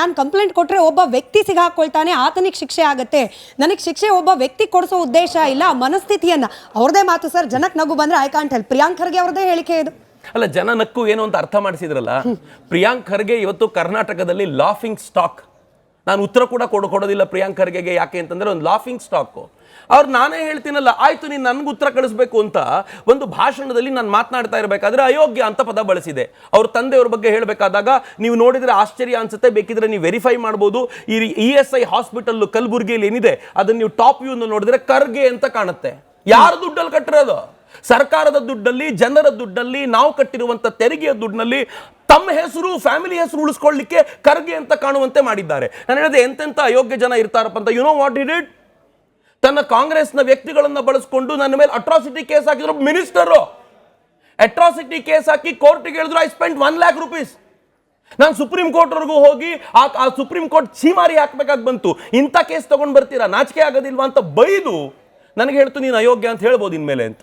ನಾನು ಕಂಪ್ಲೇಂಟ್ ಕೊಟ್ಟರೆ ಒಬ್ಬ ವ್ಯಕ್ತಿ ಸಿಗಾಕೊಳ್ತಾನೆ, ಆತನಿಗೆ ಶಿಕ್ಷೆ ಆಗುತ್ತೆ, ನನಗೆ ಶಿಕ್ಷೆ ಒಬ್ಬ ವ್ಯಕ್ತಿ ಕೊಡಿಸೋ ಉದ್ದೇಶ ಇಲ್ಲ. ಮನಸ್ಥಿತಿಯನ್ನ ಅವ್ರದೇ ಮಾತು ಸರ್, ಜನಕ್ಕೆ ನಗು ಬಂದ್ರೆ I can't help. Priyank Kharge ಅವ್ರದೇ ಹೇಳಿಕೆ ಇದು. ಅಲ್ಲ, ಜನ ನಕ್ಕು ಏನು ಅಂತ ಅರ್ಥ ಮಾಡಿಸಿದ್ರಲ್ಲ. ಪ್ರಿಯಾಂಕ್ ಖರ್ಗೆ ಇವತ್ತು ಕರ್ನಾಟಕದಲ್ಲಿ ಲಾಫಿಂಗ್ ಸ್ಟಾಕ್. ನಾನು ಉತ್ತರ ಕೂಡ ಕೊಡೋದಿಲ್ಲ ಪ್ರಿಯಾಂಕ್ ಖರ್ಗೆಗೆ, ಯಾಕೆ ಅಂತಂದ್ರೆ ಒಂದು ಲಾಫಿಂಗ್ ಸ್ಟಾಕ್. ಅವ್ರು ನಾನೇ ಹೇಳ್ತೀನಲ್ಲ, ಆಯ್ತು ನೀನು ನನ್ಗೆ ಉತ್ತರ ಕಳಿಸ್ಬೇಕು ಅಂತ ಒಂದು ಭಾಷಣದಲ್ಲಿ ನಾನು ಮಾತನಾಡ್ತಾ ಇರಬೇಕಾದ್ರೆ ಅಯೋಗ್ಯ ಅಂತ ಪದ ಬಳಸಿದೆ. ಅವ್ರ ತಂದೆಯವ್ರ ಬಗ್ಗೆ ಹೇಳಬೇಕಾದಾಗ ನೀವು ನೋಡಿದ್ರೆ ಆಶ್ಚರ್ಯ ಅನ್ಸುತ್ತೆ, ಬೇಕಿದ್ರೆ ನೀವು ವೆರಿಫೈ ಮಾಡ್ಬೋದು. ಈ ESI ಹಾಸ್ಪಿಟಲ್ ಕಲಬುರಗಿಯಲ್ಲಿ ಏನಿದೆ ಅದನ್ನ ನೀವು ಟಾಪ್ ವ್ಯೂ ನೋಡಿದ್ರೆ ಖರ್ಗೆ ಅಂತ ಕಾಣುತ್ತೆ. ಯಾರ ದುಡ್ಡಲ್ಲಿ ಕಟ್ಟಿರೋದು? ಸರ್ಕಾರದ ದುಡ್ಡಲ್ಲಿ, ಜನರ ದುಡ್ಡಲ್ಲಿ, ನಾವು ಕಟ್ಟಿರುವಂತ ತೆರಿಗೆಯ ದುಡ್ಡಿನಲ್ಲಿ ತಮ್ಮ ಹೆಸರು, ಫ್ಯಾಮಿಲಿ ಹೆಸರು ಉಳಿಸ್ಕೊಳ್ಳಿಕ್ಕೆ ಖರ್ಗೆ ಅಂತ ಕಾಣುವಂತೆ ಮಾಡಿದ್ದಾರೆ. ನಾನು ಹೇಳಿದೆ ಎಂತೆಂತ ಅಯೋಗ್ಯ ಜನ ಇರ್ತಾರಪ್ಪ ಅಂತ. You know what he did? ತನ್ನ ಕಾಂಗ್ರೆಸ್ನ ವ್ಯಕ್ತಿಗಳನ್ನ ಬಳಸಿಕೊಂಡು ನನ್ನ ಮೇಲೆ ಅಟ್ರಾಸಿಟಿ ಕೇಸ್ ಹಾಕಿದ್ರು. ಮಿನಿಸ್ಟರು ಅಟ್ರಾಸಿಟಿ ಕೇಸ್ ಹಾಕಿ ಕೋರ್ಟ್ಗೆ ಹೇಳಿದ್ರು ಐ ಸ್ಪೆಂಡ್ 1 lakh rupees. ನಾನು ಸುಪ್ರೀಂ ಕೋರ್ಟ್ ವರೆಗೂ ಹೋಗಿ ಆ ಸುಪ್ರೀಂ ಕೋರ್ಟ್ ಛೀಮಾರಿ ಹಾಕ್ಬೇಕಾಗಿ ಬಂತು. ಇಂಥ ಕೇಸ್ ತಗೊಂಡು ಬರ್ತೀರಾ, ನಾಚಿಕೆ ಆಗೋದಿಲ್ವಾ ಅಂತ ಬೈದು ನನಗೆ ಹೇಳ್ತು ನೀನು ಅಯೋಗ್ಯ ಅಂತ ಹೇಳ್ಬೋದು ಇನ್ಮೇಲೆ ಅಂತ.